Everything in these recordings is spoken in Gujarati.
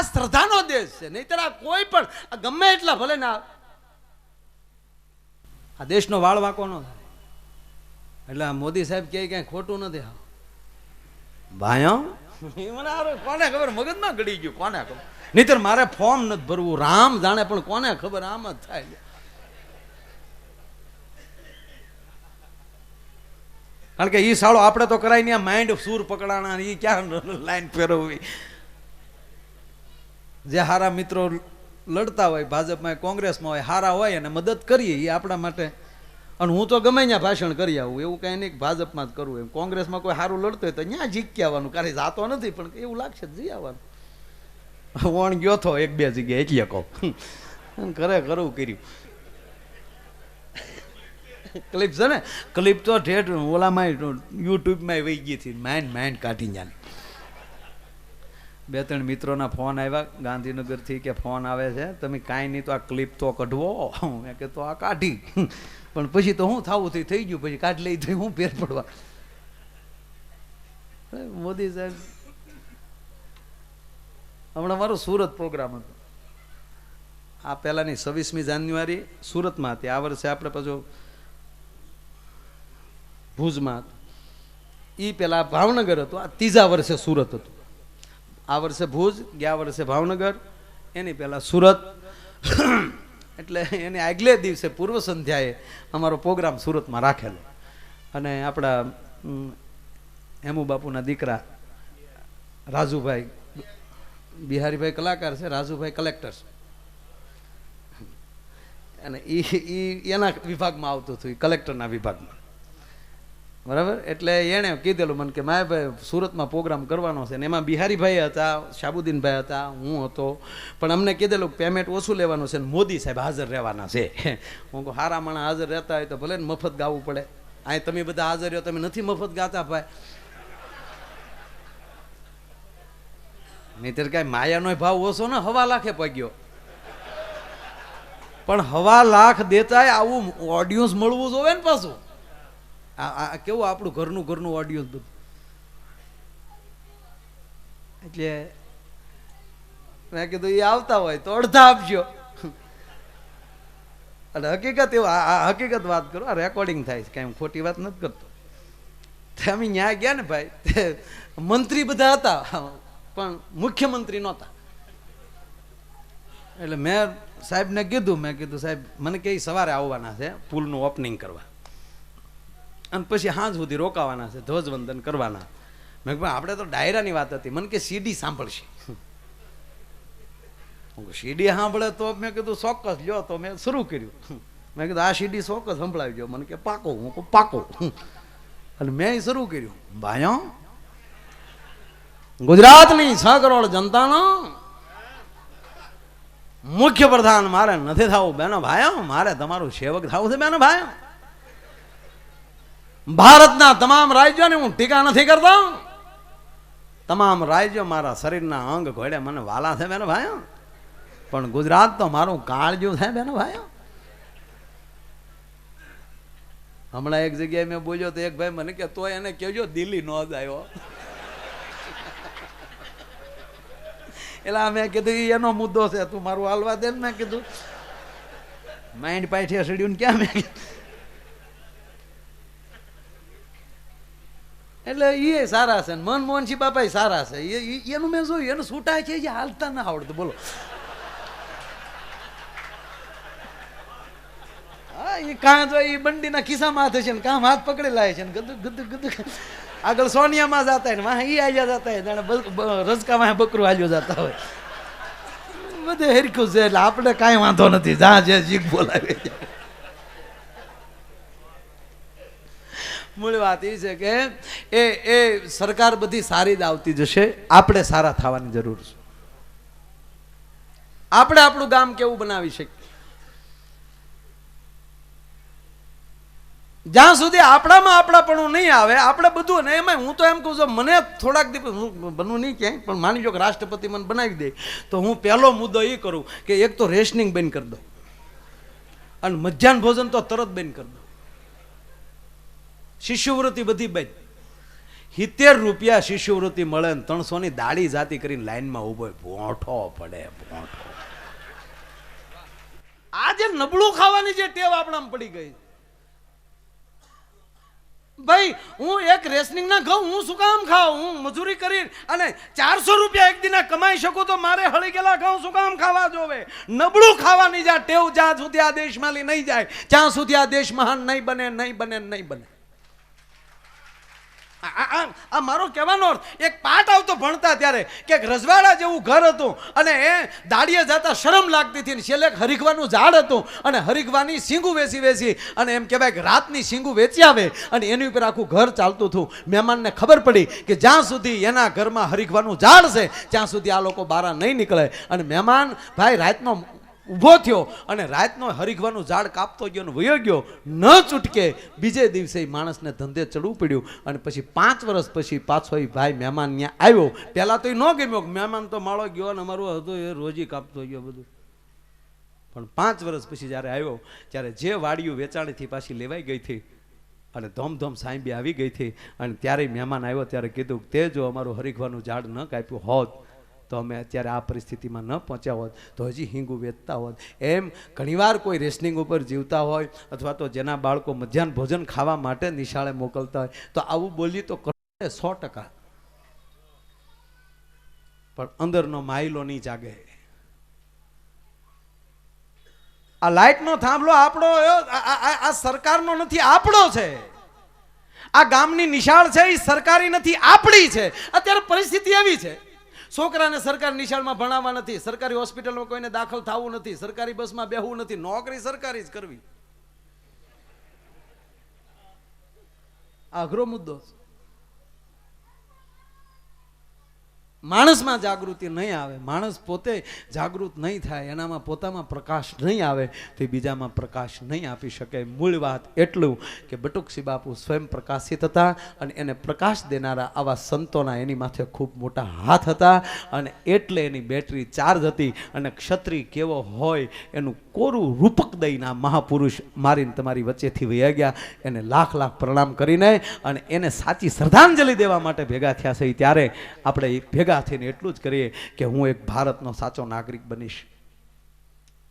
શ્રદ્ધાનો દેશ છે. નહીતર આ કોઈ પણ ગમે એટલા ભલે ના આ દેશનો વાળ વાંકો ન થાય. એટલે આ મોદી સાહેબ કે ક્યાંય ખોટું નથી. ભાઈઓ મને કોને ખબર, મગજમાં ગળી ગયું, કોને ખબર. નહીતર મારે ફોર્મ નથી ભરવું, રામ જાણે, પણ કોને ખબર, આમ જ થાય. કારણ કે ઈ સાળો આપણે તો કરાય ને માઇન્ડ સૂર પકડાણા, ઈ ક્યાં લાઈન ફેરવવી. જે હારા મિત્રો લડતા હોય ભાજપમાં કોંગ્રેસમાં હોય, હારા હોય અને મદદ કરીએ એ આપણા માટે. અને હું તો ગમે ત્યાં ભાષણ કરી આવું, એવું કઈ નહીં ભાજપમાં જ કરવું. એમ કોંગ્રેસમાં કોઈ સારું લડતું હોય તો ત્યાં જીકી આવવાનું, કારણ જાતો નથી પણ એવું લાગશે જઈ આવવાનું. વણ ગયો તો એક બે જગ્યાએ એટલે કહું કરે કરવું કર્યું. ક્લિપ છે ને, ક્લિપ તો ઠેઠ ઓલામાં યુટ્યુબમાં વહી ગઈ હતી, માઇન્ડ કાઢી જાય. બે ત્રણ મિત્રોના ફોન આવ્યા ગાંધીનગરથી કે ફોન આવે છે, તમે કાંઈ નહીં તો આ ક્લિપ તો કઢવો. મેં કે તો આ કાઢી, પણ પછી તો હું થવું થઈ ગયું, પછી કાઢી લઈ તો હું ફેર પડવા. મોદી સાહેબ હમણાં મારો સુરત પ્રોગ્રામ હતો, આ પહેલાની 26મી જાન્યુઆરી સુરતમાં હતી. આ વર્ષે આપણે પાછું ભુજમાં હતું. એ પહેલાં ભાવનગર હતું, આ ત્રીજા વર્ષે સુરત હતું. આ વર્ષે ભુજ, ગયા વર્ષે ભાવનગર, એની પહેલાં સુરત. એટલે એને આગલે દિવસે પૂર્વ સંધ્યાએ અમારો પ્રોગ્રામ સુરતમાં રાખેલો. અને આપણા હેમુ બાપુના દીકરા રાજુભાઈ, બિહારીભાઈ કલાકાર છે, રાજુભાઈ કલેક્ટર છે. અને એના વિભાગમાં આવતું હતું, કલેક્ટરના વિભાગમાં, બરાબર. એટલે એણે કીધેલું મને કે માયાભાઈ સુરતમાં પ્રોગ્રામ કરવાનો છે. ને એમાં બિહારીભાઈ હતા, શાબુદ્દીનભાઈ હતા, હું હતો. પણ અમને કીધેલું પેમેન્ટ ઓછું લેવાનું છે, ને મોદી સાહેબ હાજર રહેવાના છે. હું કહું હારા માણા હાજર રહેતા હોય તો ભલે ને મફત ગાવું પડે. અહીં તમે બધા હાજર રહ્યો, તમે નથી મફત ગાતા ભાઈ. નહીતર કાંઈ માયાનો ભાવ ઓછો ને 1.25 લાખે પગ્યો. પણ 1.25 લાખ દેતાય આવું ઓડિયન્સ મળવું જોવે ને પાછું. આ કેવું આપણું ઘરનું ઓડિયન્સ બધું. એટલે મેં કીધું એ આવતા હોય તો અડધા આપજો. અને હકીકત એવું, હકીકત વાત કરું, આ રેકોર્ડિંગ થાય છે, કાંઈ ખોટી વાત નથી કરતો. અમે ત્યાં ગયા ને ભાઈ, મંત્રી બધા હતા પણ મુખ્યમંત્રી નહોતા. એટલે મેં સાહેબને કીધું, સાહેબ મને કે સવારે આવવાના છે પુલનું ઓપનિંગ કરવા, અને પછી સાંજ સુધી રોકાવાના છે, ધ્વજવંદન કરવાના. મેં કીધું આપણે તો ડાયરાની વાત હતી. મને કે સીડી સાંભળશે. સીડી સાંભળે તો મેં કીધું ચોક્કસ લ્યો. તો મેં શરૂ કર્યું. મેં કીધું આ સીડી ચોક્કસ સંભળાવજો. મને કે પાકો. હું કહું પાકો. અને મેં શરૂ કર્યું. ભાઈઓ, ગુજરાતની 6 કરોડ જનતાનો મુખ્ય પ્રધાન મારે નથી થવું બેનો ભાઈઓ, મારે તમારું સેવક થવું છે બેનો ભાઈઓ. ભારતના તમામ રાજ્યોની હું ટીકા નથી કરતો. તમામ રાજ્યો મારા શરીરના અંગ ઘોડે મને વાલા છે બેનો ભાઈઓ, પણ ગુજરાત તો મારું કાળજું છે બેનો ભાઈઓ. હમણાં એક જગ્યાએ મેં બોલ્યો તો એક ભાઈ મને કે તો એને કહેજો દિલ્હી નો જ આવ્યો. એટલે મેં કીધું એનો મુદ્દો છે, તું મારું હાલવા દે ને. મેં કીધું માઇન્ડ પાછે સડ્યું ક્યાં. મેં એટલે એ સારા છે, મનમોહનસિંહ બાપા સારા છે. એનું મેં જોયું, એનું છૂટાય છે, એ હાલતા ના આવડતું. બોલો, હા, એ કાં તો એ બંડીના ખિસ્સામાં હાથ છે ને કામ હાથ પકડી લાય છે ને ગદ આગળ સોનિયામાં જતા હોય ને વાહ એ આવ્યા જતા હોય, રજકા વાહ બકરું હાલ્યો જતા હોય, બધે હેરખું છે. એટલે આપણે કાંઈ વાંધો નથી, જા જે જીક બોલાવે. મૂળ વાત એ છે કે એ સરકાર બધી સારી જ આવતી જશે, આપણે સારા થવાની જરૂર છે. આપણે આપણું ગામ કેવું બનાવી શકીએ, જ્યાં સુધી આપણામાં આપણાપણું નહીં આવે, આપણે બધું. ને એમાં હું તો એમ કહું છું, મને થોડાક દિવસ હું બનવું નહીં ક્યાંય, પણ માની લો કે રાષ્ટ્રપતિ મને બનાવી દે તો હું પહેલો મુદ્દો એ કરું કે એક તો રેશનિંગ બંધ કરી દો, અને મધ્યાહન ભોજન તો તરત બંધ કરી દો, શિષ્યવૃત્તિ બધી બંધ. ₹70 શિષ્યવૃત્તિ મળે ને 300 ની દાડી જાતી કરીને લાઈનમાં ઉભો ભોંઠો પડે ભોંઠો. આજે નબળું ખાવાની જે ટેવ આપણામાં પડી ગઈ. ભાઈ હું એક રેશનિંગ ના ઘઉં હું શું કામ ખાઉં? હું મજૂરી કરી અને ₹400 એક દિના કમાઈ શકું તો મારે હળી ગયેલા ઘઉં શું કામ ખાવા જોવે? નબળું ખાવાની જ્યાં ટેવ જ્યાં સુધી આ દેશમાં નહીં જાય ત્યાં સુધી આ દેશ મહાન નહીં બને નહીં બને નહીં બને. આ મારો કહેવાનો અર્થ એક પાઠ આવતો ભણતા ત્યારે કે રજવાડા જેવું ઘર હતું અને એ દાડીએ જતા શરમ લાગતી હતી. છેલ્લે હરીગવાનું ઝાડ હતું અને હરીગવાની સીંગું વેચી વેચી અને એમ કહેવાય કે રાતની સીંગું વેચી આવે અને એની ઉપર આખું ઘર ચાલતું હતું. મહેમાનને ખબર પડી કે જ્યાં સુધી એના ઘરમાં હરીગવાનું ઝાડ છે ત્યાં સુધી આ લોકો બહાર નહીં નીકળે. અને મહેમાન ભાઈ રાતનો ઊભો થયો અને રાતનો હરીગવાનું ઝાડ કાપતો ગયો ને વયો ગયો. ન છૂટકે બીજે દિવસે માણસને ધંધે ચડવું પડ્યું અને પછી 5 વર્ષ પછી પાછો એ ભાઈ મહેમાન ત્યાં આવ્યો. પહેલાં તો એ ન ગમ્યો, મહેમાન તો માળો ગયો અને અમારું હતું એ રોજી કાપતો ગયો બધું. પણ 5 વર્ષ પછી જ્યારે આવ્યો ત્યારે જે વાડીઓ વેચાણીથી પાછી લેવાઈ ગઈ હતી અને ધોમધોમ સાંભી આવી ગઈ હતી અને ત્યારે મહેમાન આવ્યો ત્યારે કીધું તે જો અમારું હરીગવાનું ઝાડ ન કાપ્યું હોત તો અમે અત્યારે આ પરિસ્થિતિમાં ન પહોંચ્યા હોત, તો હજી હિંગું વેચતા હોત. એમ ઘણીવાર કોઈ રેશનિંગ ઉપર જીવતા હોય અથવા તો જેના બાળકો મધ્યાહન ભોજન ખાવા માટે નિશાળે મોકલતા હોય તો આવું બોલીએ તો 100%. પણ અંદરનો માયલો નહીં જાગે. આ લાઈટનો થાંભલો આપણો આ સરકારનો નથી, આપણો છે. આ ગામની નિશાળ છે એ સરકારી નથી, આપણી છે. અત્યારે પરિસ્થિતિ એવી છે છોકરાને સરકારી નિશાળમાં ભણાવવા નથી, સરકારી હોસ્પિટલમાં કોઈને દાખલ થવું નથી, સરકારી બસમાં બેહવું નથી, નોકરી સરકારી જ કરવી. અઘરો મુદ્દો. માણસમાં જાગૃતિ નહીં આવે, માણસ પોતે જાગૃત નહીં થાય, એનામાં પોતામાં પ્રકાશ નહીં આવે તો બીજામાં પ્રકાશ નહીં આપી શકે. મૂળ વાત એટલું કે બટુકસિંહ બાપુ સ્વયં પ્રકાશિત હતા અને એને પ્રકાશ દેનારા આવા સંતોના એની માથે ખૂબ મોટા હાથ હતા અને એટલે એની બેટરી ચાર્જ હતી. અને ક્ષત્રિય કેવો હોય એનું કોરું રૂપક દઈને આ મહાપુરુષ મારીને તમારી વચ્ચેથી વહી ગયા. એને લાખ લાખ પ્રણામ કરીને અને એને સાચી શ્રદ્ધાંજલિ દેવા માટે ભેગા થયા છે. ત્યારે આપણે ભેગા થઈને એટલું જ કરીએ કે હું એક ભારતનો સાચો નાગરિક બનીશ,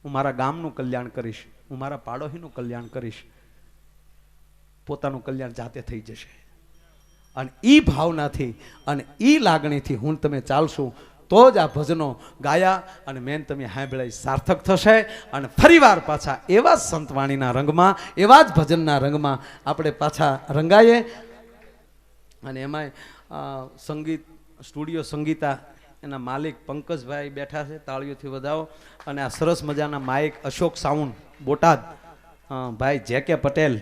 હું મારા ગામનું કલ્યાણ કરીશ, હું મારા પાડોશીનું કલ્યાણ કરીશ, પોતાનું કલ્યાણ જાતે થઈ જશે. અને ઈ ભાવનાથી અને ઈ લાગણીથી હું તમે ચાલશું તો જ આ ભજનો ગાયા અને મેન તમે સાંભળાય સાર્થક થશે. અને ફરીવાર પાછા એવા જ સંતવાણીના રંગમાં, એવા જ ભજનના રંગમાં આપણે પાછા રંગાઈએ. અને એમાંય સંગીત સ્ટુડિયો સંગીતા એના માલિક પંકજભાઈ બેઠા છે, તાળીઓથી વધાવો. અને આ સરસ મજાના માઇક અશોક સાઉન્ડ બોટાદ ભાઈ જે કે પટેલ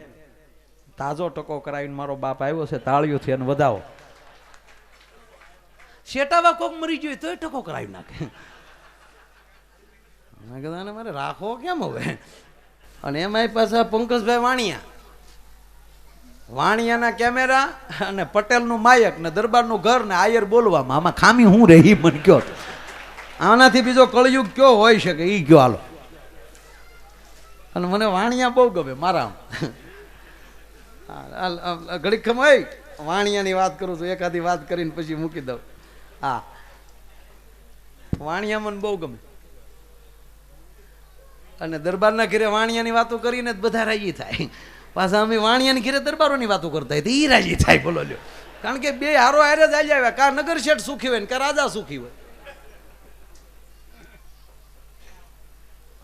તાજો ટકો કરાવીને મારો બાપ આવ્યો છે, તાળીઓથી એને વધાવો. શેટાવા કોક મરી ગયો તોય ટકો કરાવી નાખે. મેં કીધું મારે રાખો કેમ હવે. અને એમાંય પાછા પંકજભાઈ વાણિયા, વાણિયાના કેમેરા અને પટેલનું માયક ને દરબારનું ઘર ને આયર બોલવામાં, આમાં ખામી હું રહી મને કયો. આનાથી બીજો કળયુગ કયો હોય શકે એ કયો હાલો. અને મને વાણિયા બહુ ગમે મારા. ઘડીક ખમાય વાણિયાની વાત કરું છું, એકાદી વાત કરીને પછી મૂકી દઉં. હા, વાણિયા મને બહુ ગમે. અને દરબારના ઘરે વાણિયાની વાતો કરીને બધા રાજી થાય. પાછા અમે વાણિયાની ઘરે દરબારોની વાતો કરતા હોય તો એ રાજી થાય. બોલો લ્યો, કારણ કે બે હારો હારે જ આવી આવ્યા. કા નગર શેઠ સુખી હોય ને કા રાજા સુખી હોય.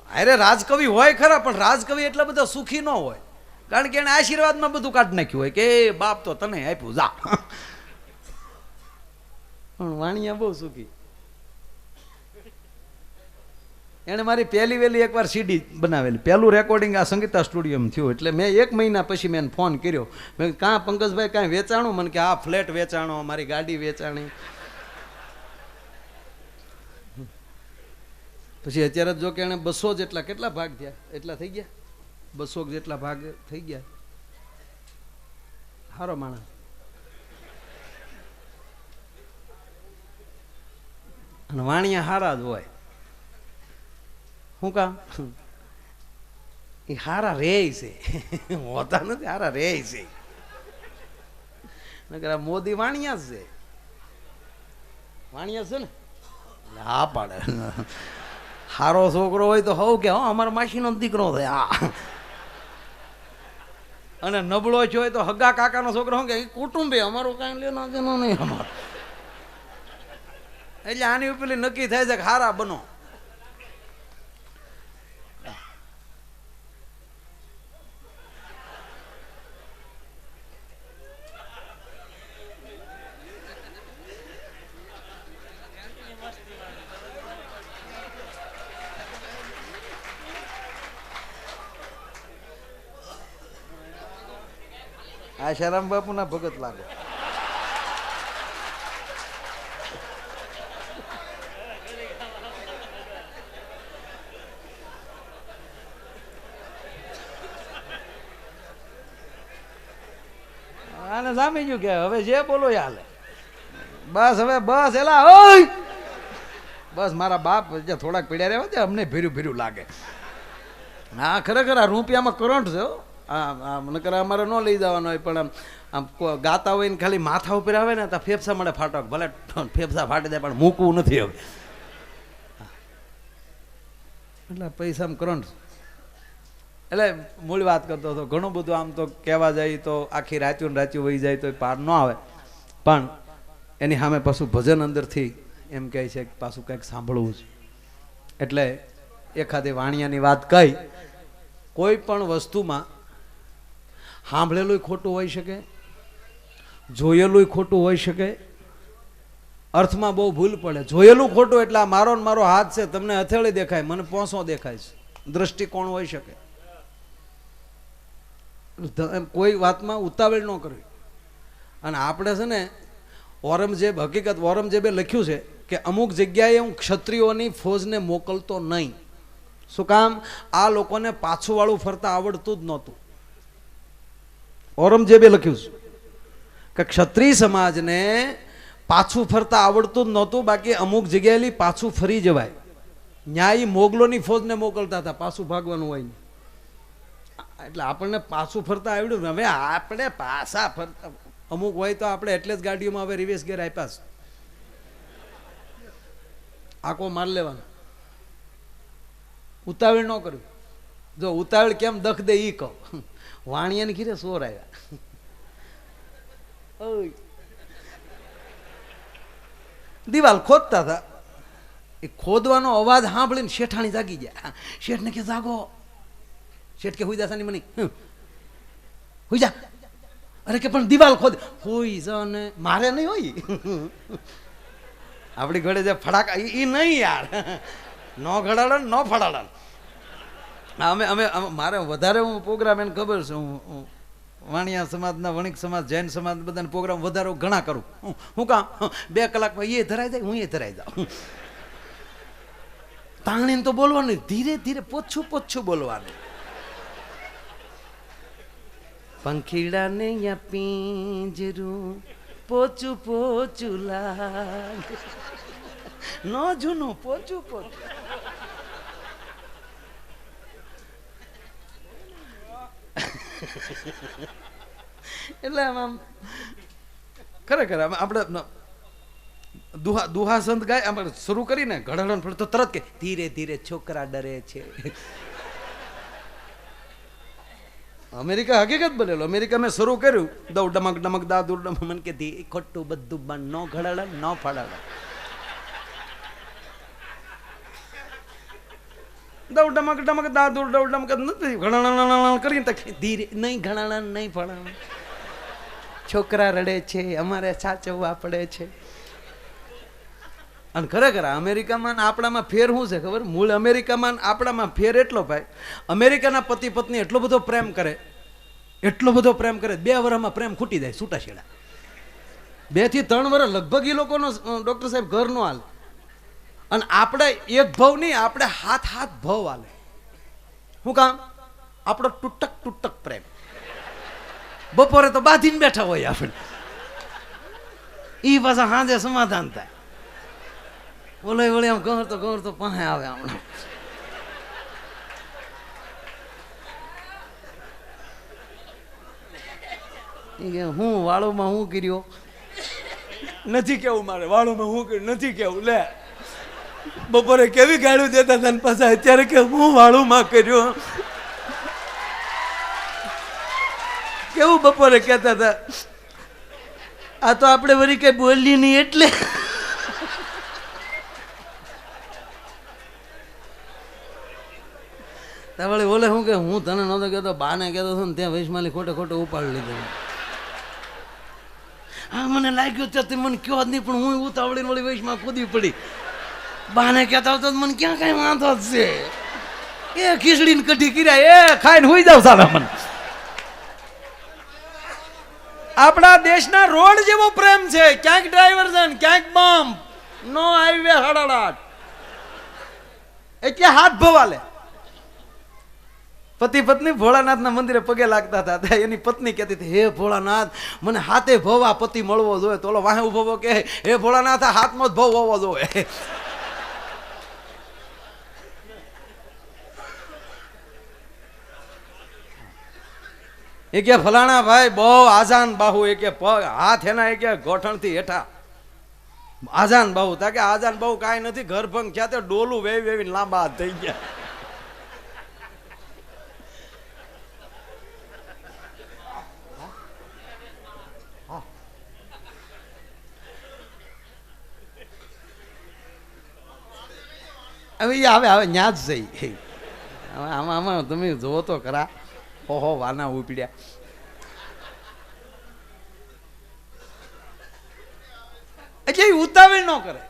અરે રાજકવિ હોય ખરા, પણ રાજકવિ એટલા બધા સુખી ન હોય, કારણ કે એને આશીર્વાદમાં બધું કાઢી નાખ્યું હોય કે બાપ તો તને આપ્યું જા. પણ વાણિયા બહુ સુખી. એણે મારી પહેલી વહેલી એકવાર સીડી બનાવેલી, પહેલું રેકોર્ડિંગ આ સંગીતા સ્ટુડિયોમાં થયું. એટલે મેં 1 મહિના પછી મેં ફોન કર્યો, મેં કાં પંકજભાઈ કાંઈ વેચાણું? મને કે આ ફ્લેટ વેચાણો, મારી ગાડી વેચાણી. પછી અત્યારે જો કે એણે 200 જેટલા કેટલા ભાગ થયા એટલા થઈ ગયા, 200 જેટલા ભાગ થઈ ગયા. સારો માણસ. અને વાણિયા હારા જ હોય. શું કામ? એ હારા રે છે, હોતા નથી, હારા રે છે. નકર આ મોદી વાણિયા જ છે, વાણિયા છે ને હા પાડે. સારો છોકરો હોય તો હવ કે અમારા માસીનો દીકરો થાય આ, અને નબળો છે હોય તો હગા કાકાનો છોકરો શું કે કુટુંબે અમારું કાંઈ લેના દેના નહીં અમારું. એટલે આની ઉપર નક્કી થાય છે કે હારા બનો. આશારામ બાપુ ના ભગત લાગે. આને સામી ગયું કે હવે જે બોલો એ હાલે. બસ હવે બસ એલા ઓય બસ મારા બાપ જે થોડાક પીડ્યા રહેવા છે અમને ભીરું ભીરું લાગે. હા ખરેખર આ રૂપિયામાં કરંટ છે. હા નકર અમારે ન લઈ જવાનો હોય પણ આમ ગાતા હોય ને ખાલી માથા ઉપર આવે ને તો ફેફસા મળે ફાટક, ભલે ફેફસા ફાટી જાય પણ મૂકવું નથી હવે. એટલે પૈસામાં કરંટ. એટલે મૂળ વાત કરતો હતો, ઘણું બધું આમ તો કહેવા જાય તો આખી રાત્યું ને રાત્યું વહી જાય તો પાર ન આવે, પણ એની સામે પાછું ભજન અંદરથી એમ કહે છે કે પાછું કંઈક સાંભળવું છે. એટલે એખાદી વાણિયાની વાત કહી, કોઈ પણ વસ્તુમાં સાંભળેલું ખોટું હોઈ શકે, જોયેલું ખોટું હોઈ શકે, અર્થમાં બહુ ભૂલ પડે. જોયેલું ખોટું એટલે આ મારો ને મારો હાથ છે તમને હથેળી દેખાય, મને પોંસો દેખાય છે, દ્રષ્ટિકોણ હોઈ શકે. કોઈ વાતમાં ઉતાવળ ન કરવી. અને આપણે છે ને ઔરંગઝેબ, હકીકત ઔરંગઝેબે લખ્યું છે કે અમુક જગ્યાએ હું ક્ષત્રિયોની ફોજને મોકલતો નહીં. શું કામ? આ લોકોને પાછું વાળું ફરતા આવડતું જ નહોતું. ઔરંગઝેબે લખ્યું છે કે ક્ષત્રિય સમાજને પાછું ફરતા આવડતું જ નહોતું, બાકી અમુક જગ્યાએ પાછું ફરી જવાય. ન્યાય મોગલોની ફોજને મોકલતા હતા, પાછું ભાગવાનું હોય. એટલે આપણને પાછું ફરતા આવડ્યું. હવે આપણે પાછા ફરતા અમુક હોય તો આપણે એટલે જ ગાડીઓમાં હવે રિવેસ ગેર આપ્યા છે. આખો માર લેવાનો, ઉતાવળ ન કર્યું. જો ઉતાવળ કેમ દખ દે ઈ કહો. વાણિયાને કીધે સોર આવ્યા, દિવાલ ખોદતા હતા. એ ખોદવાનો અવાજ સાંભળીને શેઠાણી જાગી ગયા. શેઠને કે જાગો. શેઠ કે હુઈ જા સાની મની, હુઈ જા. અરે કે પણ દિવાલ ખોદ. હુઈ જા ને મારે નહીં હોય. આપણી ઘરે જે ફડાકા એ નહીં યાર, નો ઘડાડે નો ફડાડે. અમે અમે મારે વધારે હું પ્રોગ્રામ એને ખબર છે, હું વાણિયા સમાજના, વણિક સમાજ, જૈન સમાજ બધાના પ્રોગ્રામ વધારે ઘણા કરું. હું કામ 2 કલાકમાં એ ધરાઈ જાય, હું એ ધરાઈ જાઉં. તાણીને તો બોલવાનું, ધીરે ધીરે પોછું પોછું બોલવાનું. પંખીડાને યા પિંજરું પોચું પોચું લાગે, નો જૂનું પોચું પોચું. એટલે આમ ખરેખર આપણે દુહા સંત ગાય આપણે શરૂ કરીને ઘડાડવાનું પડે તો તરત કે ધીરે ધીરે છોકરા ડરે છે. અમેરિકા હકીકત બનેલો. અમેરિકા મેં શરૂ કર્યું, દઉ ડમક ડમક દાદુ ડમક, મને કે ખોટું બધું બંધ, નો ઘડાડે નો ફાડાડે. દઉ ડમક ડમક દાદુ ડવ ડમક નથી ઘણા કરીને ધીરે નહીં ઘણા નહીં ફળા. છોકરા રડે છે, અમારે સાચવવા પડે છે. અને ખરેખર અમેરિકામાં આપણામાં ફેર શું છે ખબર? મૂળ અમેરિકામાં આપણામાં ફેર એટલો ભાઈ, અમેરિકાના પતિ પત્ની એટલો બધો પ્રેમ કરે, એટલો બધો પ્રેમ કરે, 2 વર્ષમાં પ્રેમ ખૂટી જાય છૂટાછેડા. 2 થી 3 વર્ષ લગભગ એ લોકોનો ડોક્ટર સાહેબ ઘર નો હાલ. અને આપણે એક ભાવ નહીં, આપણે હાથ ભાવ હાલે. શું કામ? આપણો તૂટક તૂટક પ્રેમ. બપોરે તો બાંધીને બેઠા હોય આપણે, ઈ પાછા સાંજે સમાધાન થાય. બોલો વળી આમ ગર તો પાસે આવે હમણાં. એ કે હું વાળોમાં હું કર્યો નથી કેવું, મારે વાળોમાં હું કર્યું નથી કેવું. લે બપોરે કેવી ગાળું દેતા હતા પાછા અત્યારે કે હું વાળુમાં કર્યો. કેવું બપોરે કહેતા હતા, આ તો આપણે વળી કઈ બોલી નહીં એટલે. વળી બોલે શું કે હું તને નહોતો કહેતો, બાને કહેતો હતો ને ત્યાં વૈશમાલી ખોટે ખોટે ઉપાડી લીધો. હા મને લાગ્યું છે મને કયો જ નહીં, પણ હું ઉતાવળીને વળી વૈશમાં કૂદી પડી. બાને કહેતા હતો મને ક્યાં કઈ વાંધો જ છે, એ ખીચડીને કઢી કર્યા એ ખાઈને હોઈ જાવ સારા. મને આપણા દેશના રોડ જેવો પ્રેમ છે, ક્યાંક ડ્રાઈવર્ઝન ક્યાંક બમ્પ, નો હાઈવે હડાડાટ, એટલે હાથ ભવાલે. પતિ પત્ની ભોળાનાથના મંદિરે પગે લાગતા હતા, એની પત્ની કહેતી હતી હે ભોળાનાથ મને હાથે ભવા પતિ મળવો જોઈએ. તો ઓલો વાહે ઉભો કે હે ભોળાનાથ હાથમાં જ ભવ હોવો જોઈએ. એ કે ફલાણા ભાઈ બહુ આજાન બાહુ, એ કે પગ હાથ એના એ કે ગોઠણથી હેઠા આજાન બાહુ. તા કે આજાન બાહુ કાંઈ નથી, ઘર ભંગ થયા તે ડોલું વેવી વેવીને લાંબા થઈ ગયા. હવે હવે ન્યા જ જઈ આમાં આમાં તમે જોવો તો ખરા. ઓહો વાના ઉપડ્યા. એટલે એ ઉતાવળ ન કરે,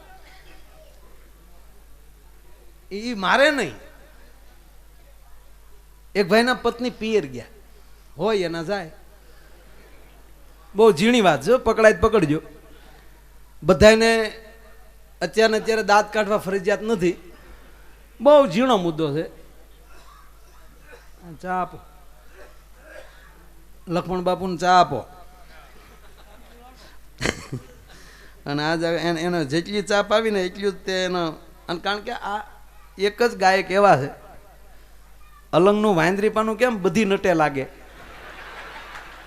એ મારે નહીં. એક ભાઈના પત્ની પિયર ગયા હોય એના જાય, બહુ ઝીણી વાત છે, પકડાય પકડજો. બધાને અત્યારે દાંત કાઢવા ફરજિયાત નથી, બહુ ઝીણો મુદ્દો છે. ચા આપો લક્ષ્મણ બાપુને, ચા આપો. અને આજ એને જેટલી ચા પાવી ને એટલું જ તે એનો, અને કારણ કે આ એક જ ગાયક એવા છે, અલંગનું વાંદરીપાનું કેમ બધી નટે લાગે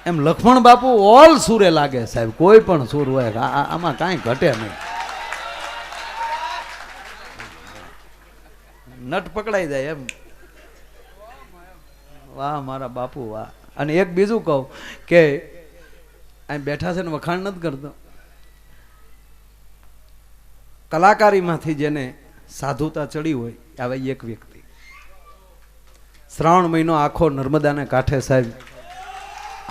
એમ લક્ષ્મણ બાપુ ઓલ સુરે લાગે સાહેબ. કોઈ પણ સુર હોય આમાં કાંઈ ઘટે નહીં, નટ પકડાઈ જાય એમ. વાહ મારા બાપુ વાહ. અને એક બીજું કહું કે અહીં બેઠા છે ને વખાણ નથી કરતો, કલાકારીમાંથી જેને સાધુતા ચડી હોય આવે એક વ્યક્તિ. શ્રાવણ મહિનો આખો નર્મદાને કાંઠે સાહેબ,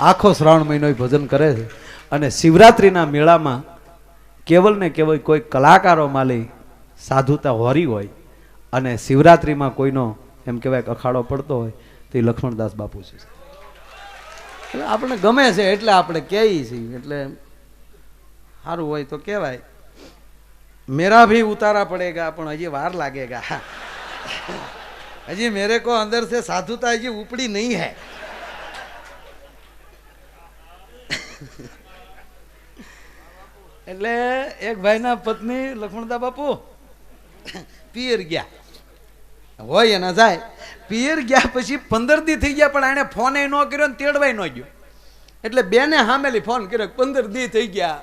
આખો શ્રાવણ મહિનો ભજન કરે છે. અને શિવરાત્રિના મેળામાં કેવલ ને કેવલ કોઈ કલાકારો માલી સાધુતા હોરી હોય અને શિવરાત્રિમાં કોઈનો એમ કહેવાય કે અખાડો પડતો હોય તો એ લક્ષ્મણદાસ બાપુ છે. આપણે ગમે છે એટલે આપણે કહીએ છીએ, એટલે સારું હોય તો કહેવાય. मेरा भी उतारा पड़ेगा पण हजी वार लागेगा, हजी मेरे को अंदर से साधुता हजी उपड़ी नहीं है. એટલે એક ભાઈના પત્ની લક્ષ્મણદા બાપુ પિયર ગયા હોય એના જાય. પિયર ગયા પછી 15 દી થઈ ગયા, પણ એને ફોન ન કર્યો ને તેડવાય ન ગયો. એટલે બેને હામેલી ફોન કર્યો, 15 દી થઈ ગયા.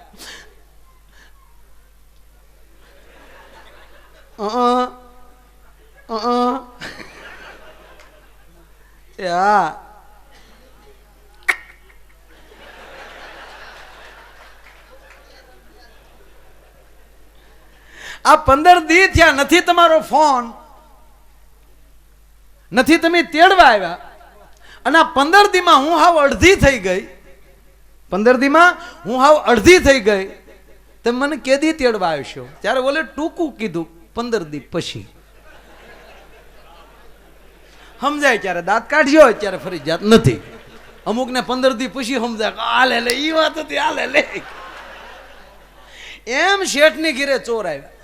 હા આ 15 દી થયા નથી તમારો ફોન, નથી તમે તેડવા આવ્યા, અને આ 15 દીમાં હું હાવ અડધી થઈ ગઈ. 15 દીમાં હું હાવ અડધી થઈ ગઈ. તમે મને કેદી તેડવા આવશો? ત્યારે બોલે ટૂંકું કીધું 15 દી પછી. સમજાય ત્યારે દાંત કાઢ્યો, ત્યારે ફરજિયાત નથી. અમુક ને 15 દી પછી સમજાય હાલે લે, ઈ વાત હતી હાલે લે. એમ શેઠની ઘીરે ચોર આવ્યા,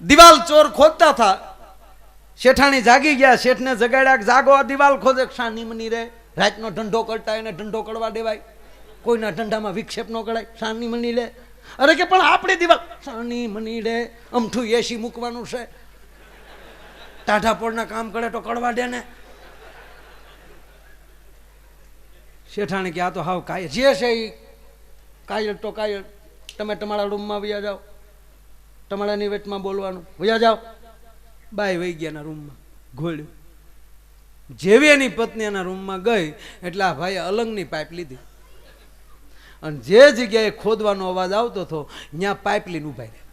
દિવાલ ચોર ખોદતા હતા. શેઠાણી જાગી ગયા, શેઠને જગાડ્યા, જાગો આ દિવાલ ખોદે. શાની મની રે, રાતનો ઢંઢો કરતા એને ઢંઢો કરવા દેવાય, કોઈના ઢંઢામાં વિક્ષેપ ન કરાય. શાની મની લે, અરે કે પણ આપણી દિવાલ. શાની મની રે, અમઠું એસી મૂકવાનું છે, ટાઢા પોળના કામ કરે તો કડવા દે ને. શેઠાણી કે આ તો હાવ કાયર જે છે એ કાયર તો કાયર. તમે તમારા રૂમમાં વયા જાઓ, તમારાની વેટમાં બોલવાનું, વયા જાઓ. બાય વહી ગયાના રૂમમાં ઘોળ્યું. જેવી એની પત્ની એના રૂમમાં ગઈ એટલે આ ભાઈએ અલંગની પાઇપ લીધી અને જે જગ્યાએ ખોદવાનો અવાજ આવતો હતો ત્યાં પાઇપ લઈને ઉભા રહ્યા.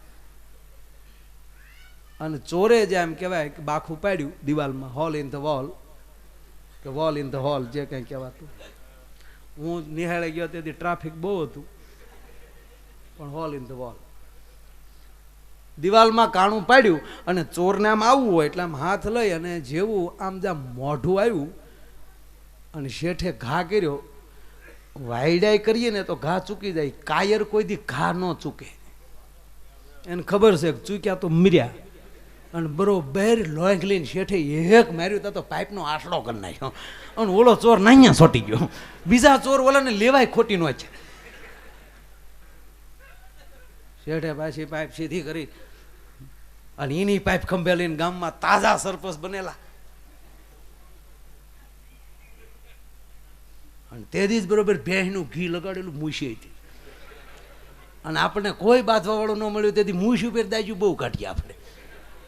અને ચોરે જે એમ કહેવાય કે બાખું પાડ્યું દિવાલમાં, હોલ ઇન ધ વોલ કે વોલ ઇન ધ હોલ જે કંઈ કહેવાતું. હું નિહાળે ગયો તેથી ટ્રાફિક બહુ હતું, પણ હોલ ઇન ધ વોલ દિવાલમાં કાણું પાડ્યું. અને ચોરને આમ આવવું હોય એટલે આમ હાથ લઈ અને જેવું આમ જ્યાં મોઢું આવ્યું અને શેઠે ઘા કર્યો. વાયડાઈ કરીએ ને તો ઘા ચૂકી જાય, કાયર કોઈ દી ઘા ન ચૂકે. એને ખબર છે કે ચૂક્યા તો મર્યા. અને બરોબર લોંગ લઈને શેઠે એક માર્યું તો પાઇપનો આસડો કરી નાખ્યો અને ઓલો ચોર નાઅહીંયા સોટી ગયો. બીજા ચોર ઓલાને લેવાય ખોટી નો છે. શેઠે પાછી પાઇપ સીધી કરી અને એની પાઇપ ખંભે લઈને ગામમાં તાજા સરપંચ બનેલા. અને તેથી જ બરોબર ભેંસનું ઘી લગાડેલું મૂછી હતી. અને આપણને કોઈ બાંધવા વાળું ન મળ્યું તેથી મૂછ ઉપર દાજુ બહુ કાઢીએ આપણે.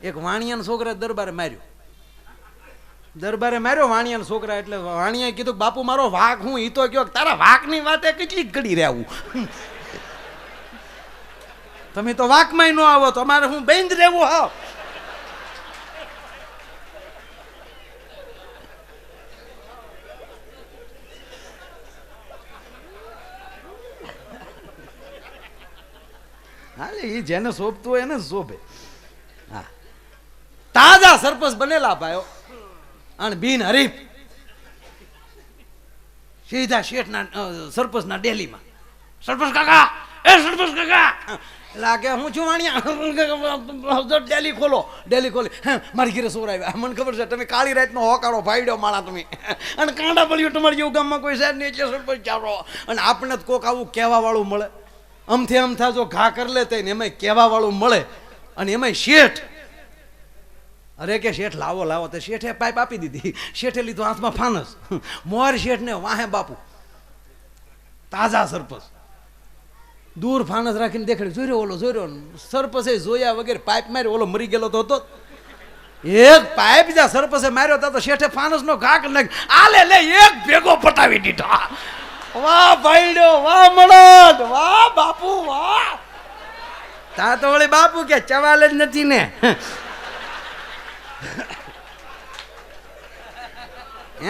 એક વાણિયાના છોકરા દરબારે માર્યો, વાણિયાના છોકરા. એટલે વાણિયાએ કીધું બાપુ મારો વાઘ હું ઈ તો કયો તારા વાઘની વાતે કેટલી ઘડી રહેવું, તમે તો વાઘમાં ન આવો તો અમારે હું બેંધ રહેવું. હા હા એ જેને શોભતું હોય એને શોભે. હા તાજા સરપંચ બનેલા ભાઈઓ અને બિન હરીફ સીધા શેઠના સરપંચના ડેલીમાં. સરપંચ કાકા, એ સરપંચ કાકા. એટલે કે હું છું વાણિયા, ડેલી ખોલો. ડેલી ખોલી મારી ઘરે સોર આવ્યા. મને ખબર છે તમે કાળી રાતનો હોકાળો ભાઈડ્યો માળા તમે અને કાંડા પડ્યું તમારી જેવું ગામમાં કોઈ સાહેબ નહીં એટલે સરપંચ ચાલો. અને આપણને જ કોક આવું કહેવા વાળું મળે. અમથી અમથા જો ઘા કરી લેતા ને એમાંય કહેવા વાળું મળે. અને એમાંય શેઠ, અરે કે શેઠ લાવો લાવો. તો શેઠે પાઇપ આપી દીધી. શેઠે લીધું હાથમાં ફાનસ. મોર શેઠને વાહે બાપુ તાજા સરપંચ દૂર ફાનસ રાખીને દેખાડ્યું, જોઈ ઓલો જોઈ રહ્યો. સરપંચે જોયા વગેરે પાઇપ માર્યો. ઓલો મરી ગયેલો તો હતો. એક પાઇપ જ્યાં સરપંચે માર્યો તો શેઠે ફાનસ નો ઘા કરી નાખ્યો. આલે લે એક ભેગો પટાવી દીધો. વાહ ભાઈડો, વાહ મળદ, વાહ બાપુ, વાહ. તા તો વળી બાપુ કે ચવાલ જ નથી ને.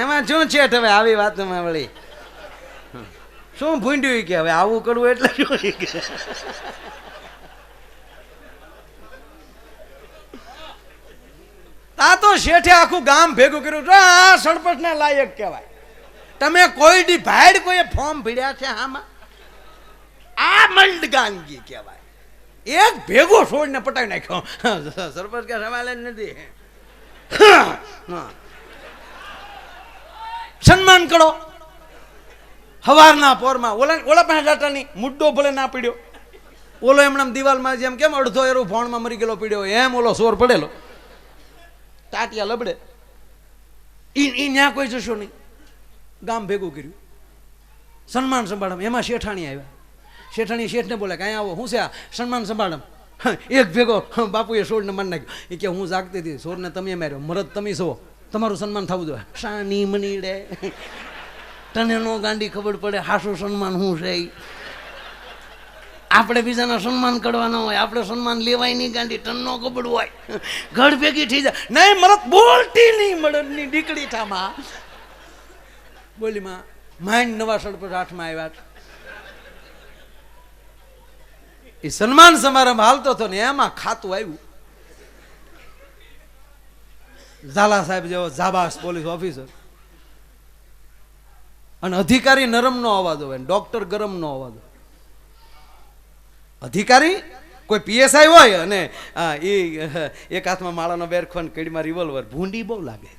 એમાં શું છે હવે આવી વાતમાં વળી શું ભૂંડ્યું કે હવે આવું કરવું એટલે શું. તા તો શેઠે આખું ગામ ભેગું કર્યું. આ સરપંચ ના લાયક કહેવાય. તમે કોઈ દી ભાઈડ કોઈ ફોર્મ ભીડ્યા છે આમાં? આ મલડગાનગી કહેવાય. એક ભેગો છોડને પટાવી નાખ્યો. સરપંચ કે સવાલ જ નથી. સન્માન કરો હવારના પોરમાં. ઓલા પાસે ડાટાની મુદ્દો ભલે ના પીડ્યો. ઓલો એમણે દિવાલમાં જેમ કેમ અડધો એરો ફોનમાં મરી ગયેલો પીડ્યો એમ ઓલો સોર પડેલો ટાટિયા લબડે. ઈ ન્યા કોઈ જશો નહીં. ગામ ભેગું કર્યું, સન્માન સંભાળમ. એમાં શેઠાણી આવ્યા. શેઠાણી શેઠને બોલે કે અહીંયા આવો. હું છે આ સન્માન સંભાળમ. એક ભેગો બાપુએ સોરને મારી નાખ્યો. એ કે હું જાગતી હતી, સોરને તમે માર્યો, મરદ તમે છો, તમારું સન્માન થવું જોઈએ. શાની મનીડે તને નો ગાંડી ખબર પડે હાસું સન્માન શું છે. આપણે બીજાના સન્માન કરવાના હોય, આપણે સન્માન લેવાય નહીં ગાંડી, તને નો ખબર હોય. ઘર ભેગી થઈ જાય. નહીં મરદ બોલતી નહીં, મરદની દીકરી થામાં બોલીમાં માંડ નવા સરપંચ હાથમાં આવ્યા. એ સન્માન સમારંભ હાલતો હતો ને એમાં ખાતું આવ્યું. ઝાલા સાહેબ જેવો જાબાસ પોલીસ ઓફિસર અને અધિકારી નરમ નો અવાજ હોય, ડોક્ટર ગરમ નો અવાજ હોય. અધિકારી કોઈ પીએસઆઈ હોય અને એ એક હાથમાં માળાનો બેરખોન કડીમાં રિવોલ્વર, ભૂંડી બહુ લાગે.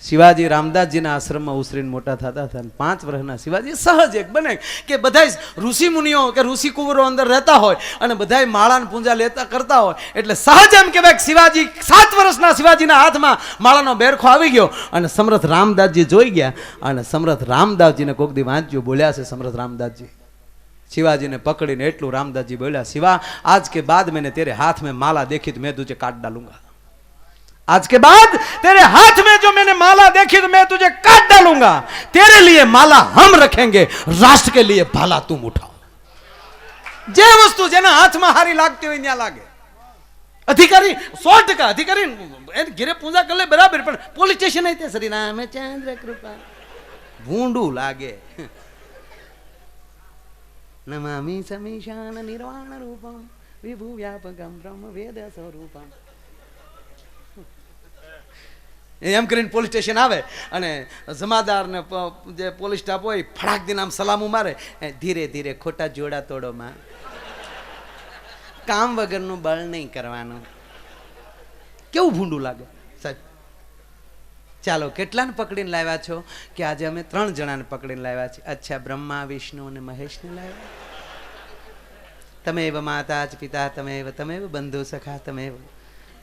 શિવાજી રામદાસજીના આશ્રમમાં ઉછરીને મોટા થતા હતા. 5 વર્ષના શિવાજી સહજ એક બને કે બધા ઋષિ મુનિઓ કે ઋષિ કુંવરો અંદર રહેતા હોય અને બધા માળાને પૂંજા લેતા કરતા હોય એટલે સહજ એમ કહેવાય કે શિવાજી 7 વર્ષના શિવાજીના હાથમાં માળાનો બેરખો આવી ગયો અને સમર્થ રામદાસજી જોઈ ગયા અને સમર્થ રામદાસજીને કોક દી વાંચ્યું બોલ્યા છે સમર્થ રામદાસજી शिवाजी ने पकड़ीने एटलू रामदास जी बोला शिवा आज के बाद मैंने तेरे हाथ में माला देखी तो मैं तुझे काट डालूंगा. आज के बाद तेरे हाथ में जो मैंने माला देखी तो मैं तुझे काट डालूंगा. तेरे लिए माला हम रखेंगे, राष्ट्र के लिए भाला तुम उठाओ. जे वस्तु जेना हाथ में हारी लागती हो न्या लागे. अधिकारी 100% अधिकारी घरे पूजा कर ले बराबर पण पोलीस स्टेशन आई ते श्री रामचंद्र कृपा भूंडू लागे. नमामि समीशान निर्वाण रूपम विभु व्यापकम ब्रह्म वेद स्वरूपम. એમ કરીને પોલીસ સ્ટેશન આવે અને જમાદાર ને જે પોલીસ સ્ટાફ હોય ફડાક દીને આમ સલામું મારે ધીરે ધીરે ખોટા જોડા તોડોમાં કામ વગરનું બળ નહીં કરવાનું. કેવું ભૂંડું લાગે સાહેબ. ચાલો કેટલાને પકડીને લાવ્યા છો કે આજે અમે 3 જણાને પકડીને લાવ્યા છે. અચ્છા ब्रह्मा विष्णु અને મહેશને લાવ્યા. તમેવ માતા ચ પિતા તમેવ બંધુ સખા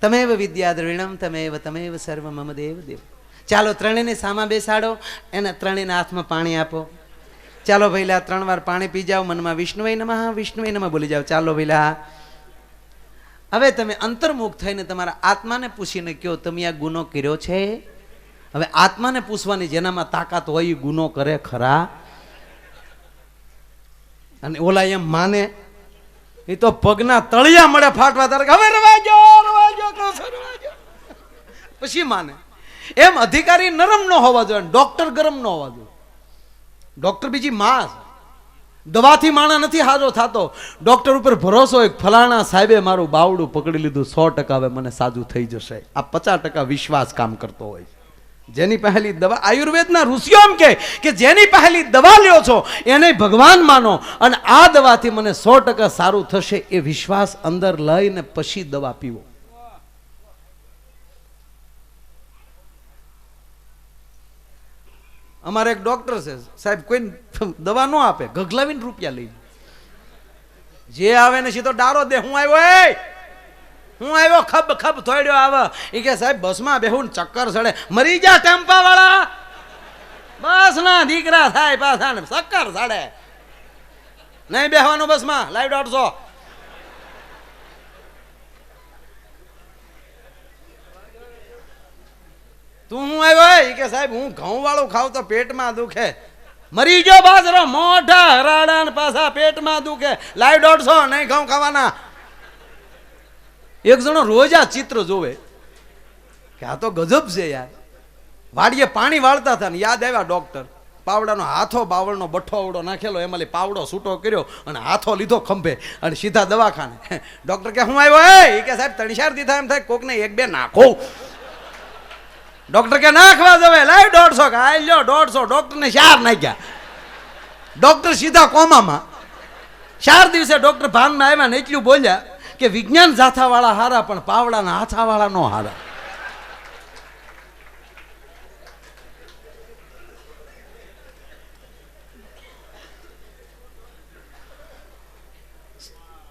તમેવ વિદ્યા દ્રવિણમ તમેવ સર્વ મમ દેવ દેવ. ચાલો ત્રણેયને સામા બેસાડો, એના ત્રણેયના હાથમાં પાણી આપો. ચાલો ભઈલા 3 વાર પાણી પી જાઓ, મનમાં વિષ્ણુવે નમઃ બોલી જાઓ. ચાલો ભઈલા હવે તમે અંતર્મુખ થઈને તમારા આત્માને પૂછીને કહો તમે આ ગુનો કર્યો છે. હવે આત્માને પૂછવાની જેનામાં તાકાત હોય એ ગુનો કરે ખરા? અને ઓલા એમ માને એ તો પગના તળિયા મળે ફાટવા તારે હવે રવાજો પછી માને. એમ અધિકારી નરમ ન હોવા જોઈએ, ડોક્ટર ગરમ ન હોવા જોઈએ. ડોક્ટર બીજી માં દવાથી માણા નથી હાજો થતો. ડોક્ટર ઉપર ભરોસો હોય ફલાણા સાહેબે મારું બાવડું પકડી લીધું 100% હવે મને સાજું થઈ જશે. આ 50% વિશ્વાસ કામ કરતો હોય. જેની પહેલી દવા આયુર્વેદના ઋષિઓ એમ કે જેની પહેલી દવા લ્યો છો એને ભગવાન માનો અને આ દવાથી મને 100% સારું થશે એ વિશ્વાસ અંદર લઈને પછી દવા પીવો. અમારે એક ડોક્ટર છે સાહેબ, કોઈ દવા ન આપે, ગગલાવીને રૂપિયા લઈ જે આવે ને સીધો ડારો દે. હું આવ્યો ખબ ખબ થોડ્યો આવે. એ કે સાહેબ બસમાં બેહું ચક્કર ચડે, મરી જા ટેમ્પા વાળા. બસ ના દીકરા થાય પાછા ને ચક્કર ચડે. નહીં બેહવાનું બસમાં, લાઈવ 150. તું હું આવ્યો? એ કે સાહેબ હું ઘઉં વાળું ખાવ તો પેટમાં દુખે. મરી ગયો બાજરો, મોઢા હરાડા પાછા પેટમાં દુખે. લાઈવ 150, નહીં ઘઉં ખાવાના. એક જણો રોજ આ ચિત્ર જોવે કે આ તો ગજબ છે યાર. વાડીએ પાણી વાળતા હતા ને યાદ આવ્યા ડોક્ટર. પાવડાનો હાથો બાવળનો બઠ્ઠો આવડો નાખેલો, એમાં પાવડો છૂટો કર્યો અને હાથો લીધો ખંભે અને સીધા દવાખાને. ડોક્ટર કે હું આવ્યો? એ કે સાહેબ 3-4 દીધા એમ થાય કોકને 1-2 નાખો. ડોક્ટર કે નાખવા જવે, લાવ 150. કે આ લ્યો 150. ડોક્ટરને 4 નાખ્યા. ડોક્ટર સીધા કોમામાં. 4 દિવસે ડોક્ટર ભાનમાં આવ્યા ને એટલું બોલ્યા કે વિજ્ઞાન જાથાવાળા હારા પણ પાવડાના હાથાવાળા નો હારા.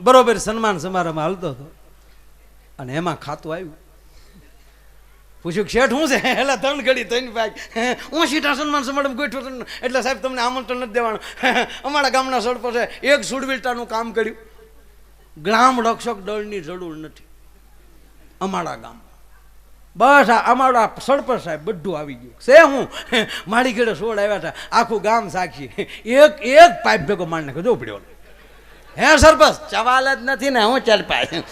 બરોબર સન્માન સમારંભ હાલતો હતો અને એમાં ખાતું આવ્યું. પૂછ્યું શેઠ શું છે? એટલે 3 ઘડી 3 ભાગ હું સીધા સન્માન સમારંભ ગોઠવ્યો એટલે સાહેબ તમને આમંત્રણ નથી દેવાનું. અમારા ગામના સડકો છે, એક સુડવીલતાનું કામ કર્યું. ગ્રામ રક્ષક દળની જરૂર નથી અમારા ગામ. બસ અમારા સરપંચ સાહેબ બધું આવી ગયું છે. હું મારી ઘરે 16 આવ્યા હતા, આખું ગામ સાક્ષી. એક પાઇપ ભેગો મારી નાખ્યો. જો પડ્યો હે સરપંચ, ચવાલ જ નથી ને હું 4 પાઇપ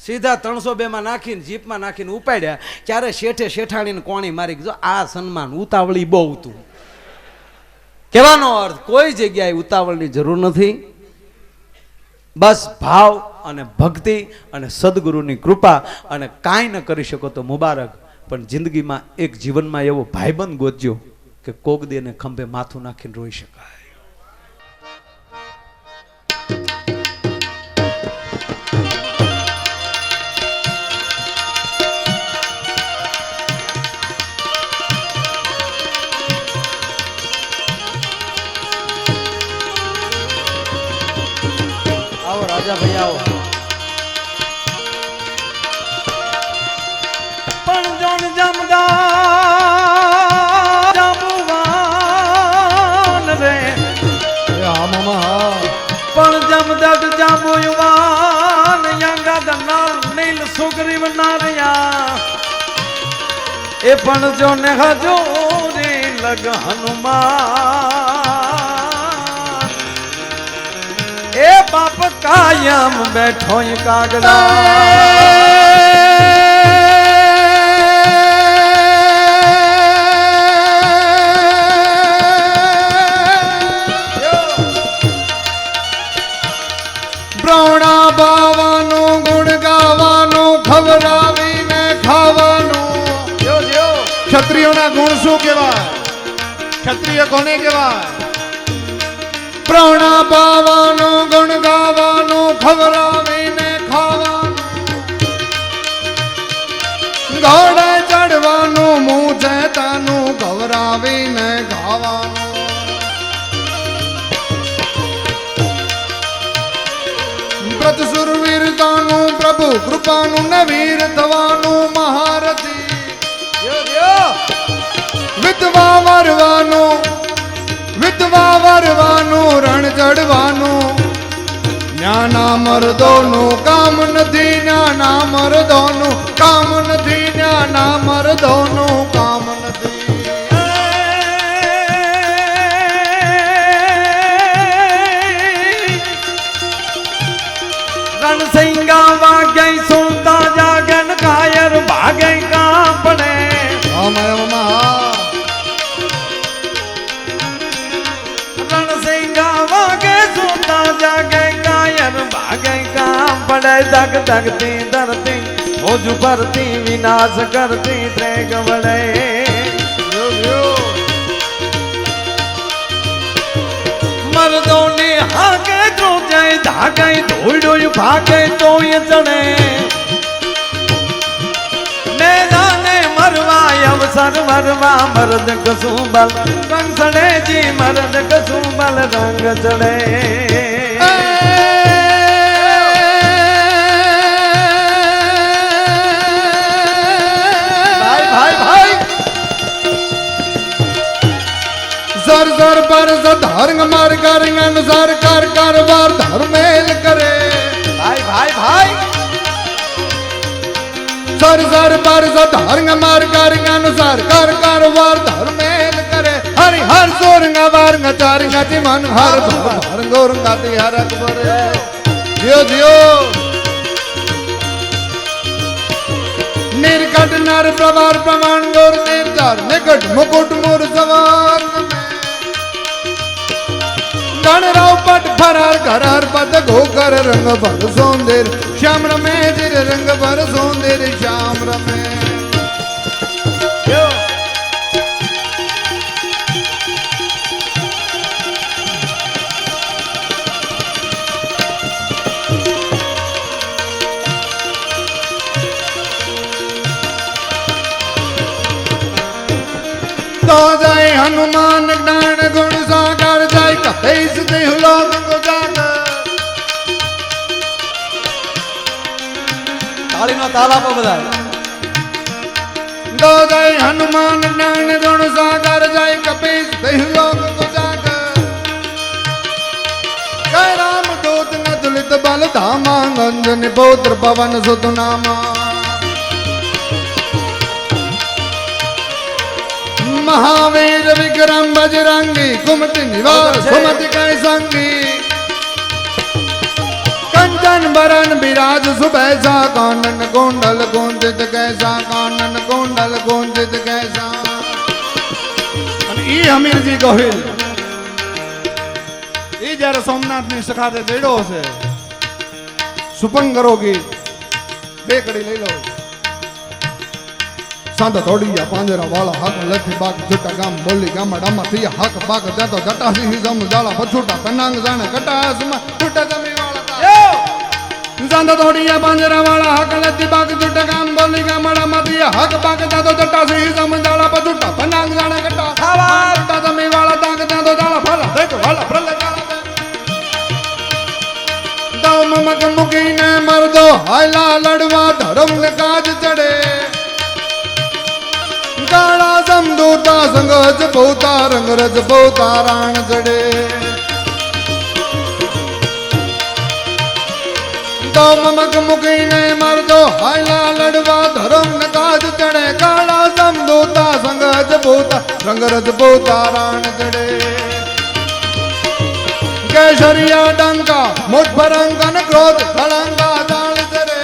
સીધા 302 માં નાખીને જીપમાં નાખીને ઉપાડ્યા. ત્યારે શેઠે શેઠાણીને કોણી મારી જો આ સન્માન ઉતાવળી બહુ હતું. કહેવાનો અર્થ કોઈ જગ્યાએ ઉતાવળની જરૂર નથી. બસ ભાવ અને ભક્તિ અને સદગુરુની કૃપા અને કાંઈ ન કરી શકો તો મુબારક. પણ જિંદગીમાં એક જીવનમાં એવો ભાઈબંધ ગોતજો કે કોક દે ને ખંભે માથું નાખીને રોઈ શકાય. એ પણ જો ને હજોરી લગ હનુમાન એ બાપ કાયમ બેઠો કાગડા પ્રૌણા બાવાનું ગુણ ગાવાનું ખવડાવીને ખાવાનું ક્ષત્રિયોના ગુણ શું કહેવાય ક્ષત્રિય કોને કહેવાય પ્રૌણા બાવાનું ગુણ ગાવાનું ખવડાવીને ખાવાનું ઘોડે ચડવાનું મું ચેતાનું ખવડાવીને ખાવાનું વ્રત સુરવીરતાનું પ્રભુ કૃપાનું ને વીર થવાનું મહારથી વિધવા વરવાનું રણ ચડવાનું જ્ઞાના મરદોનું કામ નથી જ્ઞાના મરદોનું કામ નથી જ્ઞાના મરદોનું કામ નથી રણસિંગા વાગે સુનતા જાગન કાયર ભાગે કાપડે રણસિંગા વાગે સુનતા જાગે કાયર ભાગે કાપડે દગ દગતી ધરતી ભોજ ભરતી વિનાશ કરતી ત્રેગ વડે મરદોની હાકે ધ્રુજય ધાગે ધોડ્યો ભાગે તોય ચડે મેદાને મરવા અવસર મરવા મરદ કસું બલ રંગ ચડે જી મરદ કસું બલ રંગ ચડે સર સર પર ધર્મ માર કરિંગ અનુસાર કર કારવાર ધર્મેલ કરે ભાઈ ભાઈ ભાઈ સર સર પર ધર્મ માર કરિંગ અનુસાર કર કારવાર ધર્મેલ કરે હરિ હર સોરંગા વારંગ ચારંગ જી મન હર હર ગોરંગા તી હર અકબર જીઓ જીઓ નિર્કટ નર પ્રવાર પ્રમાણ ગોર નિર્ધાર નિકટ મુકુટ મોર સવાર ગણરાવ પટ ફરાર ઘરાર પદ ઘોકર રંગ ભર સોંદેર શ્યામ રમે જીર રંગ ભર સોંદેર શ્યામ રમે तो जय हनुमान ज्ञान गुण सागर जय कपीस देहु लोक गुजागर તાળીનો તાલ આપો બધા तो जय हनुमान ज्ञान गुण सागर जय कपीस देहु लोक गुजागर जय राम दूत न तुलित बल धामा अंजन पौत्र पवन सुत नामा महावीर विक्रम बजरंगी कुमति निवार सुमति कै संगी कंचन बरन विराज सुबैसा कानन कुंडल कुंजित कैसा कानन कुंडल कुंजित कैसा ई हमीर जी गोहिल ई जरा सोमनाथ ની સખાતે જેડો છે સુપંગરો ગીત બે કડી લઈ લો सांद थोड़िया पांजरा वाला हक लथी बाग जुटा गाम बोली गामा डामा थिया हक बाग जातो जटा सिंह जम जाला पछूटा पनांग जाने कटा आसमा जुटा जमी वाला सांद थोड़िया पांजरा वाला हक लथी बाग जुटा गाम बोली गामा डामा थिया हक बाग जातो जटा सिंह जम जाला पछूटा पनांग जाने कटा जुटा जमी वाला दाग जातो जाला फला देख वाला प्रल जाला दो ममक मुकी ने मर्दो हायला लड़वा धर्म ने काज चढ़े काला समदूता संगज बहुता रंग रज बहुता राण जड़े तो ममक मुकीने मर दो हायला लड़वा धर्म नकाज चढ़े काला समदूता संगज भूता रंगरज भूता राण चढ़े केसरिया डंका मुठ परंगन क्रोध खड़ंगा दाल चढ़े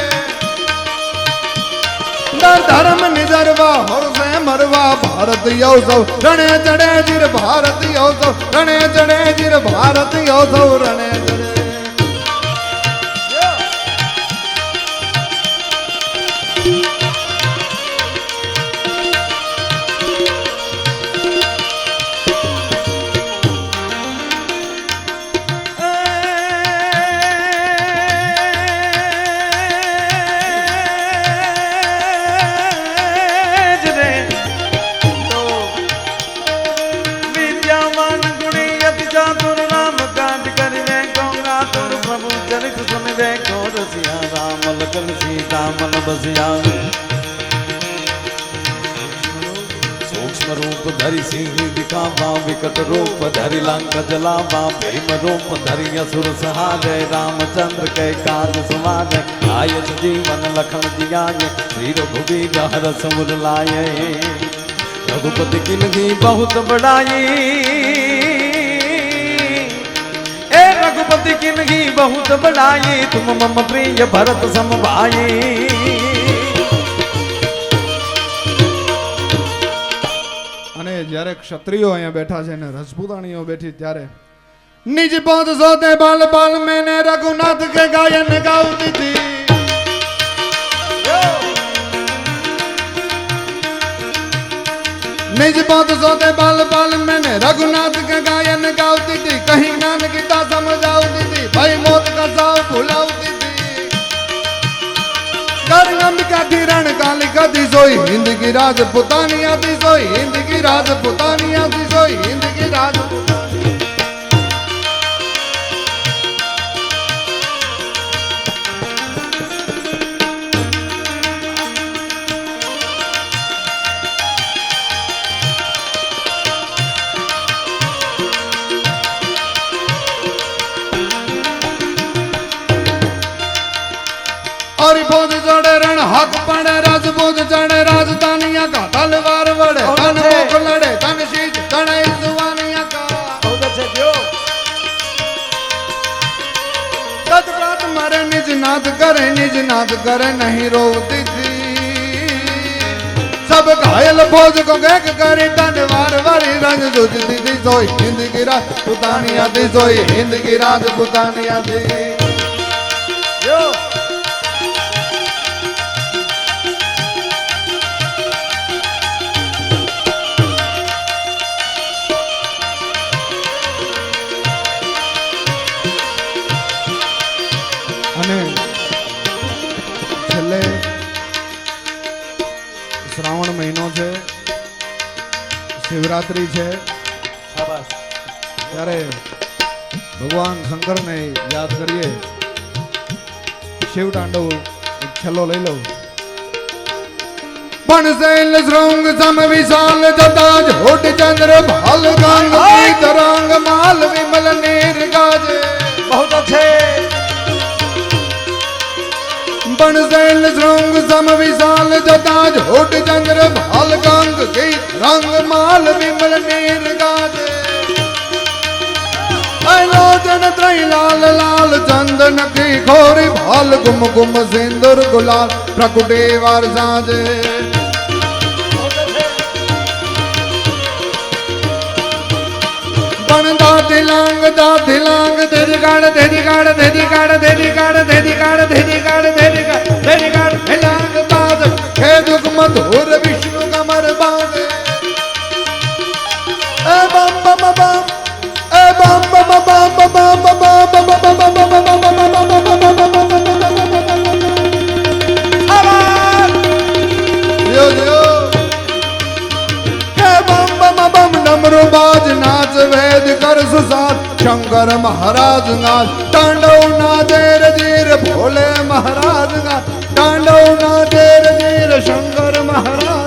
डर धर्म निजरवा हर से मरवा भारत योसव रणे चढ़े जिर भारत योसव रणे चढ़े जिर भारत योसव रणे चढ़े सूक्ष्म रूप धरि सिंह दिखावा विकट रूप धरि लंक जलावा भीम रूप धरि असुर सहारे रामचंद्र के काज सवारे आयत जीवन लखन जियाए श्री रघुबीर हरष मुर लाए रघुपति किन्हीं बहुत बड़ाई रघुपति किन्हीं बहुत बड़ाई तुम मम प्रिय भरत सम भाई અને જ્યારે ક્ષત્રિયો અહીંયા બેઠા છે ને રજપૂતાણીઓ બેઠી ત્યારે નિજ પદ સોતે બાલ બાલ મેને રઘુનાથ કે ગાયન ગાવતી थी निज पद सोते बाल बाल मैंने रघुनाथ के गायन गावती थी कहीं ज्ञान गीता समझावती थी भाई मौत का साव भुलावती थी कर अंबिका थी रण काली कदी सोई हिंद की राजपुतानी आती सोई हिंद की राजपुतानी आती सोई हिंद की राजपुतानी और बोध चढ़े रण हक पड़े राजपूत चढ़े राजधानिया का तलवार वड़े तन मुख लड़े तन शीश चढ़े जुवानिया का तत्प्रात मरे निज नाथ करे नहीं रोती थी सब घायल फौज को गैक करे तलवार वाली रंग जुझती थी सोई हिंद की राजपुतानिया थी सोई हिंद की राजपुतानिया थी છેલ્લે શ્રાવણ મહિનો છે શિવરાત્રી છે ત્યારે ભગવાન શંકરને યાદ કરીએ શિવ તાંડવ એક છેલ્લો લઈ લઉં પણ શૈલ શૃંગ સમ વિશાલ જતા હોટ ચંદ્ર ભાલ ગાંગ તરંગ માલ વિમલ નીર ગાજે बहुत अच्छे पण शैल श्रृंग सम विशाल जता झोट चंद्र भाल गांग गीत रंग माल विमल नीर गाजे लोचन त्रय लाल लाल चंदन की खोरी भाल गुम गुम सिंदूर गुलाल प्रकुटे वार साजे पण दादी लांग तेरी गाड़ तेरी गाड़ तेरी गाड़ तेरी गाड़ तेरी गाड़ तेरी गाड़ तेरी गाड़ तेरी गाड़ लांग बाज हे दुख मधुर विष्णु कमर बाजे ए बम बम बम ए बम बम बम बम बम यो यो हे बम बम बम डमरू बाज नाच वेद कर सुसात शंकर महाराज नाच तांडव ना देर जीर भोले महाराज नाच तांडव ना देर जीर शंकर महाराज